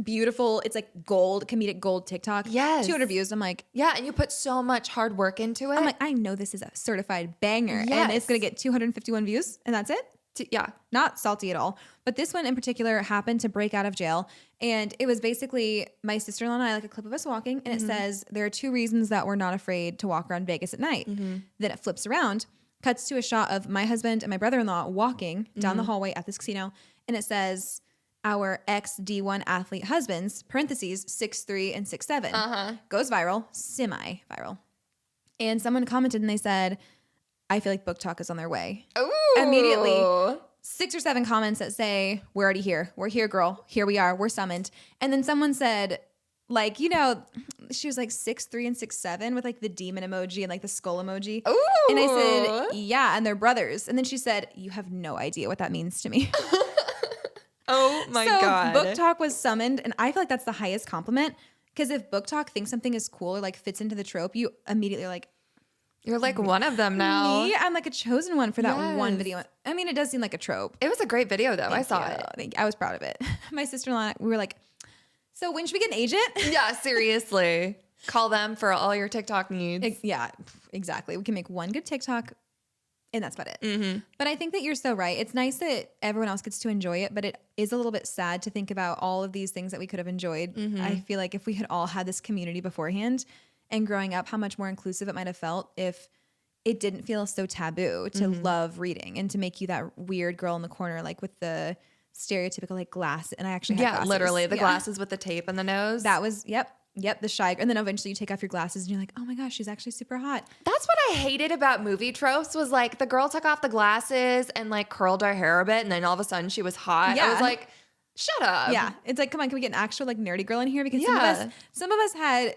[SPEAKER 2] beautiful, it's like comedic gold TikTok.
[SPEAKER 1] Yes.
[SPEAKER 2] 200 views. I'm like,
[SPEAKER 1] yeah, and you put so much hard work into it.
[SPEAKER 2] I'm like, I know this is a certified banger, and it's gonna get 251 views, and that's it.
[SPEAKER 1] Yeah,
[SPEAKER 2] not salty at all. But this one in particular happened to break out of jail. And it was basically my sister-in-law and I, like a clip of us walking. And it says, there are 2 reasons that we're not afraid to walk around Vegas at night. Then it flips around, cuts to a shot of my husband and my brother-in-law walking down the hallway at this casino. And it says, our ex-D1 athlete husbands, parentheses, 6'3" and 6'7", goes viral, semi-viral. And someone commented and they said, I feel like book talk is on their way.
[SPEAKER 1] Ooh.
[SPEAKER 2] Immediately, 6 or 7 comments that say, we're already here. We're here, girl. Here we are. We're summoned. And then someone said, like, you know, she was like 6'3" and 6'7" with like the demon emoji and like the skull emoji.
[SPEAKER 1] Ooh.
[SPEAKER 2] And I said, yeah, and they're brothers. And then she said, you have no idea what that means to me.
[SPEAKER 1] Oh my God.
[SPEAKER 2] Book talk was summoned. And I feel like that's the highest compliment. Because if book talk thinks something is cool or like fits into the trope, you immediately are like,
[SPEAKER 1] you're like one of them now.
[SPEAKER 2] me? I'm like a chosen one for that one video. I mean, it does seem like a trope.
[SPEAKER 1] It was a great video though. I saw it.
[SPEAKER 2] Thank you. I was proud of it. My sister-in-law, we were like, so when should we get an agent?
[SPEAKER 1] Yeah, seriously. Call them for all your TikTok needs.
[SPEAKER 2] Yeah, exactly. We can make one good TikTok and that's about it. But I think that you're so right. It's nice that everyone else gets to enjoy it, but it is a little bit sad to think about all of these things that we could have enjoyed. I feel like if we had all had this community beforehand and growing up, how much more inclusive it might have felt if it didn't feel so taboo to love reading and to make you that weird girl in the corner, like with the stereotypical like glass. And I actually had glasses.
[SPEAKER 1] Literally the glasses with the tape on the nose.
[SPEAKER 2] That was, yep, the shy. And then eventually you take off your glasses and you're like, oh my gosh, she's actually super hot.
[SPEAKER 1] That's what I hated about movie tropes was like the girl took off the glasses and like curled her hair a bit and then all of a sudden she was hot.
[SPEAKER 2] Yeah.
[SPEAKER 1] I was like, shut up.
[SPEAKER 2] Yeah. It's like, come on, can we get an actual like nerdy girl in here? Because some of us had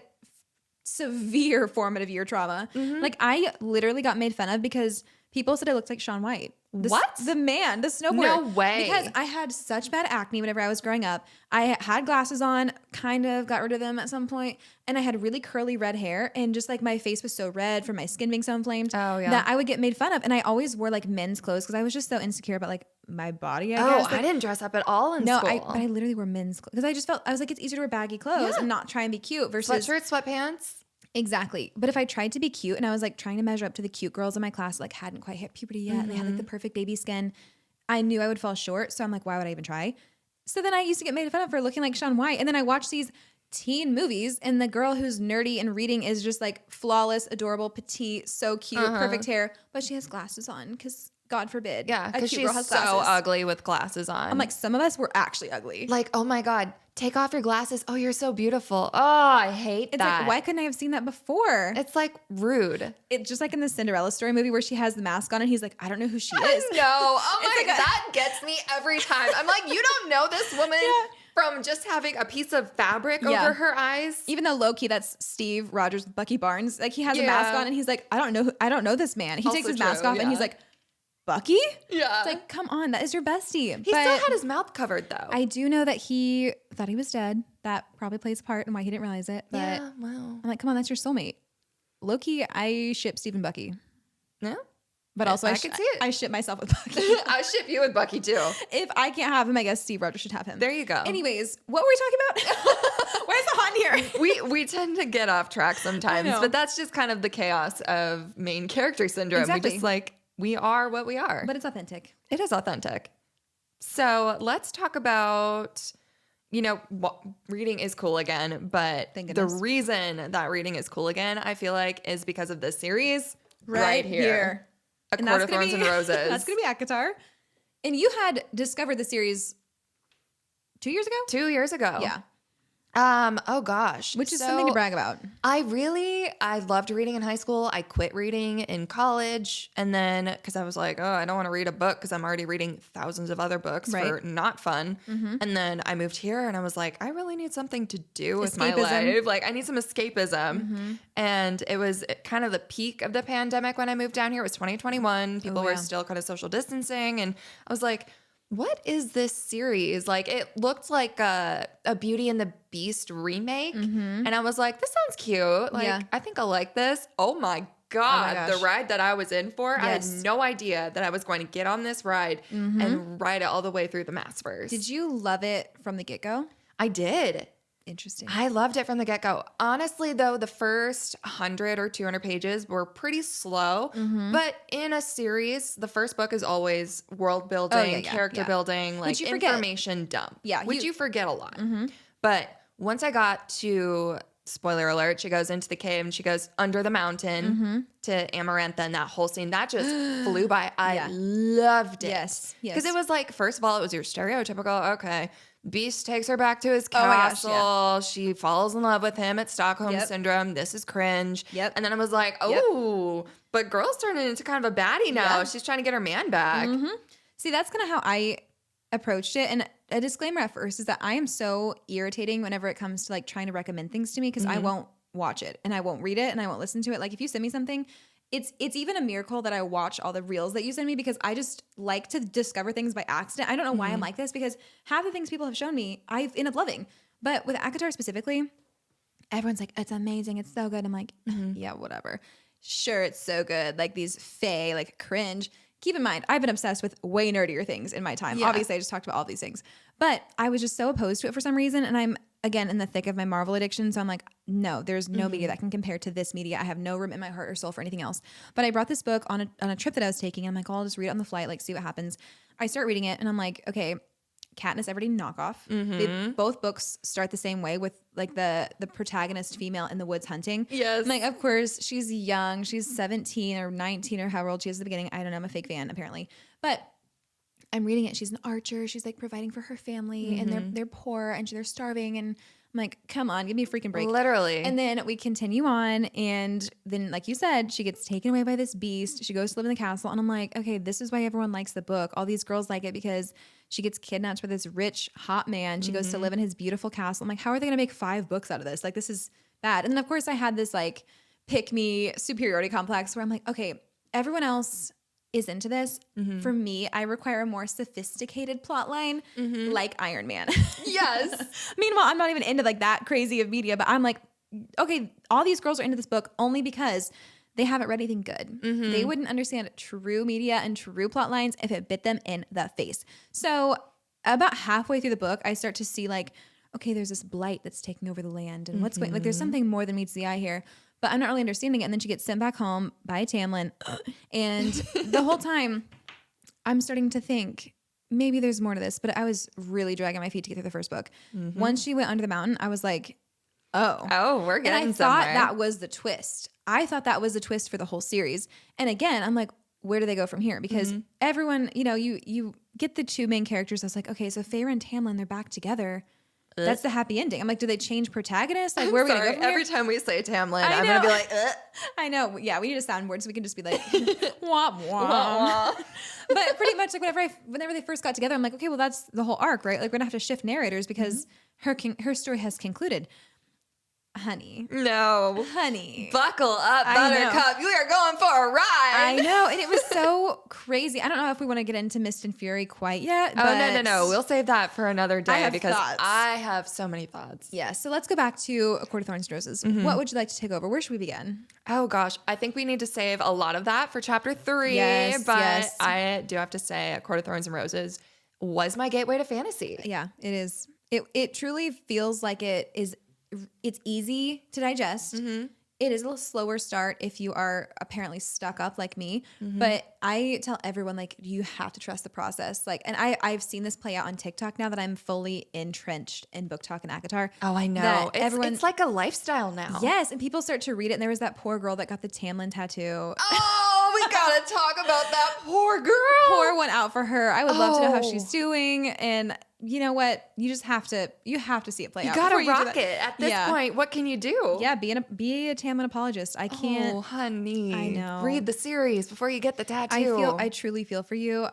[SPEAKER 2] severe formative year trauma. Like I literally got made fun of because people said I looked like Shaun White.
[SPEAKER 1] What?
[SPEAKER 2] The man, the snowboarder.
[SPEAKER 1] No way.
[SPEAKER 2] Because I had such bad acne whenever I was growing up. I had glasses on, kind of got rid of them at some point, and I had really curly red hair, and just like my face was so red from my skin being so inflamed that I would get made fun of. And I always wore like men's clothes because I was just so insecure about like my body, I guess.
[SPEAKER 1] I didn't dress up at all in school.
[SPEAKER 2] But I literally wore men's clothes because I just felt, I was like, it's easier to wear baggy clothes and not try and be cute versus
[SPEAKER 1] sweatshirts, sweatpants.
[SPEAKER 2] Exactly. But if I tried to be cute and I was like trying to measure up to the cute girls in my class, like hadn't quite hit puberty yet, and they had like the perfect baby skin, I knew I would fall short. So I'm like, why would I even try? So then I used to get made fun of for looking like Shaun White. And then I watched these teen movies and the girl who's nerdy and reading is just like flawless, adorable, petite, so cute, perfect hair, but she has glasses on because God forbid.
[SPEAKER 1] Yeah, because she's so ugly with glasses on.
[SPEAKER 2] I'm like, some of us were actually ugly.
[SPEAKER 1] Like, oh my God, take off your glasses. Oh, you're so beautiful. Oh, I hate
[SPEAKER 2] it's
[SPEAKER 1] that.
[SPEAKER 2] Like, why couldn't I have seen that before?
[SPEAKER 1] It's like rude.
[SPEAKER 2] It's just like in the Cinderella story movie where she has the mask on and he's like, I don't know who she is.
[SPEAKER 1] No. Oh my God, that gets me every time. I'm like, you don't know this woman from just having a piece of fabric over her eyes.
[SPEAKER 2] Even though low key, that's Steve Rogers, Bucky Barnes. Like he has a mask on and he's like, I don't know this man. He takes his mask off and he's like, Bucky?
[SPEAKER 1] Yeah.
[SPEAKER 2] It's like, come on, that is your bestie.
[SPEAKER 1] He still had his mouth covered though.
[SPEAKER 2] I do know that he thought he was dead. That probably plays a part in why he didn't realize it. But
[SPEAKER 1] yeah, wow.
[SPEAKER 2] I'm like, come on, that's your soulmate. Low-key, I ship Steve and Bucky.
[SPEAKER 1] No?
[SPEAKER 2] But also
[SPEAKER 1] I can see it.
[SPEAKER 2] I ship myself with Bucky.
[SPEAKER 1] I ship you with Bucky too.
[SPEAKER 2] If I can't have him, I guess Steve Rogers should have him.
[SPEAKER 1] There you go.
[SPEAKER 2] Anyways, what were we talking about? Why is it hot in here?
[SPEAKER 1] We tend to get off track sometimes, but that's just kind of the chaos of main character syndrome.
[SPEAKER 2] Exactly.
[SPEAKER 1] We just like, we are what we are.
[SPEAKER 2] But it's authentic.
[SPEAKER 1] It is authentic. So let's talk about, reading is cool again, but the reason that reading is cool again, I feel like, is because of this series right here. A Court of Thorns and Roses.
[SPEAKER 2] That's going to be ACOTAR. And you had discovered the series 2 years ago?
[SPEAKER 1] 2 years ago.
[SPEAKER 2] Yeah.
[SPEAKER 1] Oh gosh.
[SPEAKER 2] Which is something to brag about.
[SPEAKER 1] I loved reading in high school. I quit reading in college. And then, because I was like, oh, I don't want to read a book because I'm already reading thousands of other books for not fun. And then I moved here and I was like, I really need something to do with my life. Like, I need some escapism. And it was kind of the peak of the pandemic when I moved down here. It was 2021. People were still kind of social distancing. And I was like, what is this series? Like, it looked like a Beauty and the Beast remake. And I was like, this sounds cute. Like, I think I'll like this. Oh my God, the ride that I was in for, I had no idea that I was going to get on this ride and ride it all the way through the Massverse.
[SPEAKER 2] Did you love it from the get-go?
[SPEAKER 1] I did.
[SPEAKER 2] Interesting.
[SPEAKER 1] I loved it from the get-go. Honestly, though, the first 100 or 200 pages were pretty slow. But in a series, the first book is always world building, character building, like information dump.
[SPEAKER 2] Yeah.
[SPEAKER 1] Which you forget a lot. But once I got to, spoiler alert, she goes into the cave and she goes under the mountain to Amarantha, and that whole scene, that just flew by. I loved it.
[SPEAKER 2] Yes.
[SPEAKER 1] Because it was like, first of all, it was your stereotypical, okay, Beast takes her back to his castle.
[SPEAKER 2] Oh my gosh,
[SPEAKER 1] She falls in love with him at Stockholm Syndrome. This is cringe. And then I was like, oh, but girl's turning into kind of a baddie now. She's trying to get her man back.
[SPEAKER 2] See, that's kind of how I approached it. And a disclaimer at first is that I am so irritating whenever it comes to like trying to recommend things to me because I won't watch it and I won't read it and I won't listen to it. Like if you send me something, it's even a miracle that I watch all the reels that you send me because I just like to discover things by accident. I don't know why I'm like this because half the things people have shown me, I end up loving. But with ACOTAR specifically, everyone's like, it's amazing. It's so good. I'm like, yeah, whatever. Sure, it's so good. Like these fae, like cringe. Keep in mind, I've been obsessed with way nerdier things in my time. Obviously, I just talked about all these things. But I was just so opposed to it for some reason. And I'm, again, in the thick of my Marvel addiction. So I'm like, no, there's no media that can compare to this media. I have no room in my heart or soul for anything else. But I brought this book on a trip that I was taking. And I'm like, oh, I'll just read it on the flight, like see what happens. I start reading it and I'm like, okay, Katniss Everdeen knockoff. Both books start the same way with like the protagonist female in the woods hunting.
[SPEAKER 1] Yes.
[SPEAKER 2] I'm like, of course, she's young. She's 17 or 19 or however old she is at the beginning. I don't know. I'm a fake fan apparently. But I'm reading it. She's an archer. She's like providing for her family and they're poor and they're starving. And I'm like, come on, give me a freaking break.
[SPEAKER 1] Literally.
[SPEAKER 2] And then we continue on. And then, like you said, she gets taken away by this beast. She goes to live in the castle. And I'm like, okay, this is why everyone likes the book. All these girls like it because she gets kidnapped by this rich, hot man. She goes to live in his beautiful castle. I'm like, how are they going to make 5 books out of this? Like, this is bad. And then, of course, I had this like pick me superiority complex where I'm like, okay, everyone else is into this. For me, I require a more sophisticated plot line like Iron Man.
[SPEAKER 1] Yes.
[SPEAKER 2] Meanwhile, I'm not even into like that crazy of media, but I'm like, okay, all these girls are into this book only because they haven't read anything good. They wouldn't understand true media and true plot lines if it bit them in the face. So about halfway through the book, I start to see like, okay, there's this blight that's taking over the land and what's going, like there's something more than meets the eye here. But I'm not really understanding it. And then she gets sent back home by Tamlin. And the whole time I'm starting to think maybe there's more to this, but I was really dragging my feet to get through the first book. Once she went under the mountain, I was like, oh,
[SPEAKER 1] we're getting
[SPEAKER 2] and I
[SPEAKER 1] somewhere.
[SPEAKER 2] thought that was the twist. I thought that was the twist for the whole series. And again, I'm like, where do they go from here? Because everyone, you know, you get the 2 main characters. I was like, okay, so Feyre and Tamlin, they're back together. That's the happy ending. I'm like, do they change protagonists? Like, where are we going to go from
[SPEAKER 1] Every
[SPEAKER 2] here?
[SPEAKER 1] time we say Tamlin, I'm going to be like, ugh.
[SPEAKER 2] I know. Yeah, we need a soundboard so we can just be like, wah, wah. But pretty much like whenever they first got together, I'm like, okay, well, that's the whole arc, right? Like, we're going to have to shift narrators because her story has concluded. Honey.
[SPEAKER 1] No.
[SPEAKER 2] Honey.
[SPEAKER 1] Buckle up, Buttercup. You are going for a ride.
[SPEAKER 2] I know. And it was so crazy. I don't know if we want to get into Mist and Fury quite yet.
[SPEAKER 1] Oh, no. We'll save that for another day because
[SPEAKER 2] thoughts.
[SPEAKER 1] I have so many thoughts.
[SPEAKER 2] Yeah. So let's go back to A Court of Thorns and Roses. What would you like to take over? Where should we begin?
[SPEAKER 1] Oh, gosh. I think we need to save a lot of that for chapter 3.
[SPEAKER 2] Yes,
[SPEAKER 1] but
[SPEAKER 2] yes.
[SPEAKER 1] I do have to say A Court of Thorns and Roses was my gateway to fantasy.
[SPEAKER 2] Yeah, it is. It truly feels like it's easy to digest. It is a little slower start if you are apparently stuck up like me. But I tell everyone, like, you have to trust the process. Like, and I've seen this play out on TikTok now that I'm fully entrenched in Book Talk and ACOTAR.
[SPEAKER 1] Oh, I know. It's like a lifestyle now.
[SPEAKER 2] Yes, and people start to read it. And there was that poor girl that got the Tamlin tattoo.
[SPEAKER 1] Oh, we gotta talk about that poor girl.
[SPEAKER 2] Pour one out for her. I would love to know how she's doing. And you know what? You just have to see it play
[SPEAKER 1] You
[SPEAKER 2] out.
[SPEAKER 1] gotta
[SPEAKER 2] before you do
[SPEAKER 1] rock
[SPEAKER 2] that.
[SPEAKER 1] it. At this point, what can you do?
[SPEAKER 2] Yeah, be a Tamlin apologist. I can't.
[SPEAKER 1] Oh, honey.
[SPEAKER 2] I know.
[SPEAKER 1] Read the series before you get the tattoo.
[SPEAKER 2] I truly feel for you.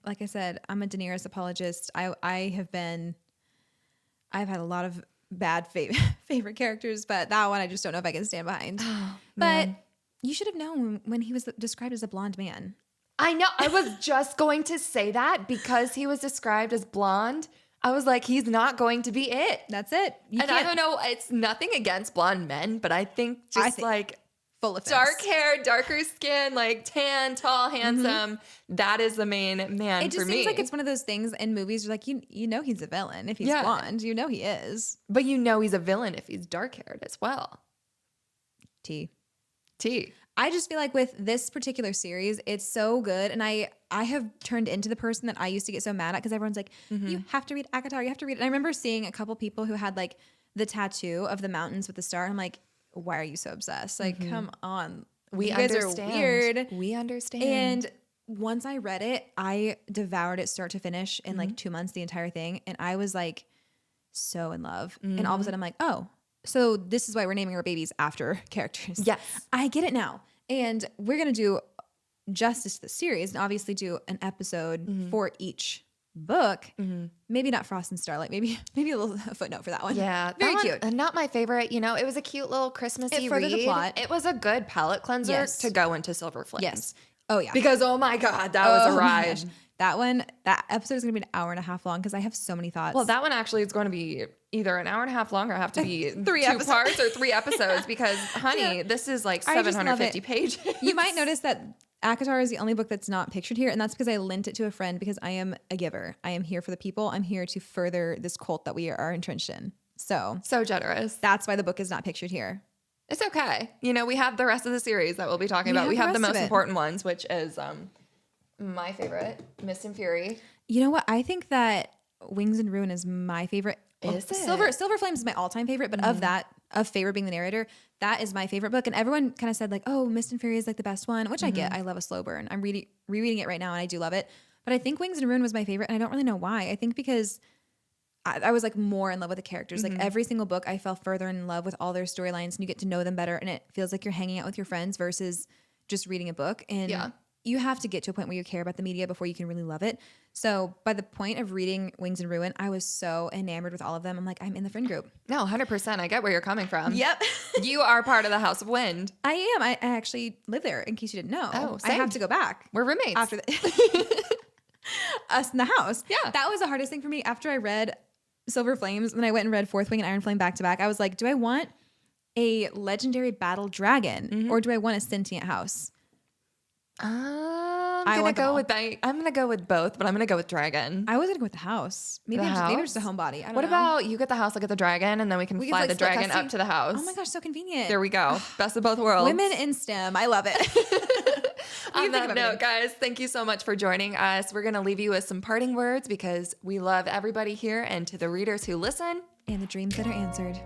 [SPEAKER 2] Like I said, I'm a Daenerys apologist. I've had a lot of bad favorite characters, but that one I just don't know if I can stand behind.
[SPEAKER 1] Oh,
[SPEAKER 2] but you should have known when he was described as a blonde man.
[SPEAKER 1] I know. I was just going to say that because he was described as blonde. I was like, he's not going to be it.
[SPEAKER 2] That's it.
[SPEAKER 1] I don't know. It's nothing against blonde men, but I think like
[SPEAKER 2] full of
[SPEAKER 1] dark hair, darker skin, like tan, tall, handsome. That is the main man
[SPEAKER 2] It just
[SPEAKER 1] for me.
[SPEAKER 2] seems like it's one of those things in movies. You're like, you know, he's a villain if he's blonde. You know he is.
[SPEAKER 1] But you know he's a villain if he's dark haired as well.
[SPEAKER 2] T.
[SPEAKER 1] I
[SPEAKER 2] just feel like with this particular series, it's so good. And I have turned into the person that I used to get so mad at because everyone's like, you have to read ACOTAR, you have to read it. And I remember seeing a couple people who had like the tattoo of the mountains with the star. I'm like, why are you so obsessed? Like, come on.
[SPEAKER 1] We
[SPEAKER 2] you guys
[SPEAKER 1] understand.
[SPEAKER 2] are weird.
[SPEAKER 1] We understand.
[SPEAKER 2] And once I read it, I devoured it start to finish in like 2 months, the entire thing. And I was like so in love. And all of a sudden I'm like, oh, so this is why we're naming our babies after characters.
[SPEAKER 1] Yes.
[SPEAKER 2] I get it now. And we're going to do justice to the series and obviously do an episode for each book. Maybe not Frost and Starlight. Maybe a little footnote for that one.
[SPEAKER 1] Yeah,
[SPEAKER 2] very
[SPEAKER 1] that
[SPEAKER 2] cute.
[SPEAKER 1] one, not my favorite. You know, it was a cute little Christmassy
[SPEAKER 2] It furthered
[SPEAKER 1] read.
[SPEAKER 2] the plot.
[SPEAKER 1] It was a good palate cleanser
[SPEAKER 2] Yes.
[SPEAKER 1] to go into Silver Flames.
[SPEAKER 2] Yes. Oh yeah.
[SPEAKER 1] Because oh my god, that was a
[SPEAKER 2] my
[SPEAKER 1] ride.
[SPEAKER 2] gosh. That episode is going to be an hour and a half long because I have so many thoughts.
[SPEAKER 1] Well, that one actually is going to be either an hour and a half long or have to be
[SPEAKER 2] 3
[SPEAKER 1] two
[SPEAKER 2] episodes.
[SPEAKER 1] parts or 3 episodes because, honey, this is like
[SPEAKER 2] I just love
[SPEAKER 1] 750
[SPEAKER 2] it.
[SPEAKER 1] pages.
[SPEAKER 2] You might notice that ACOTAR is the only book that's not pictured here, and that's because I lent it to a friend because I am a giver. I am here for the people. I'm here to further this cult that we are entrenched in. So
[SPEAKER 1] generous.
[SPEAKER 2] that's why the book is not pictured here.
[SPEAKER 1] It's okay. You know, we have the rest of the series that we'll be talking about. We have the
[SPEAKER 2] rest of
[SPEAKER 1] most
[SPEAKER 2] it.
[SPEAKER 1] important ones, which is my favorite, Mist and Fury.
[SPEAKER 2] You know what? I think that Wings and Ruin is my favorite.
[SPEAKER 1] Is it?
[SPEAKER 2] Silver Flames is my all-time favorite, but of Feyre being the narrator, that is my favorite book. And everyone kind of said like, oh, Mist and Fury is like the best one, which I get. I love a slow burn. I'm rereading it right now and I do love it. But I think Wings and Ruin was my favorite, and I don't really know why. I think because I was like more in love with the characters. Like every single book, I fell further in love with all their storylines, and you get to know them better, and it feels like you're hanging out with your friends versus just reading a book. And you have to get to a point where you care about the media before you can really love it. So by the point of reading Wings and Ruin, I was so enamored with all of them. I'm like, I'm in the friend group.
[SPEAKER 1] No, 100%. I get where you're coming from.
[SPEAKER 2] Yep.
[SPEAKER 1] You are part of the House of Wind.
[SPEAKER 2] I am. I actually live there, in case you didn't know.
[SPEAKER 1] Oh,
[SPEAKER 2] I
[SPEAKER 1] same.
[SPEAKER 2] have to go back.
[SPEAKER 1] We're roommates.
[SPEAKER 2] After us in the house.
[SPEAKER 1] Yeah.
[SPEAKER 2] That was the hardest thing for me. After I read Silver Flames, and I went and read Fourth Wing and Iron Flame back to back, I was like, do I want a legendary battle dragon or do I want a sentient house?
[SPEAKER 1] I'm gonna go with both, but I'm gonna go with dragon.
[SPEAKER 2] I was gonna go with the house. Maybe I'm just a homebody. I don't
[SPEAKER 1] What
[SPEAKER 2] know.
[SPEAKER 1] about you get the house, I get the dragon, and then we can
[SPEAKER 2] We could,
[SPEAKER 1] fly
[SPEAKER 2] like,
[SPEAKER 1] the
[SPEAKER 2] split
[SPEAKER 1] dragon
[SPEAKER 2] custody?
[SPEAKER 1] up to the house.
[SPEAKER 2] Oh my gosh, so convenient.
[SPEAKER 1] There we go. Best of both worlds.
[SPEAKER 2] Women in STEM. I love it.
[SPEAKER 1] On that note, guys, thank you so much for joining us. We're gonna leave you with some parting words because we love everybody here, and to the readers who listen,
[SPEAKER 2] And the dreams that are answered.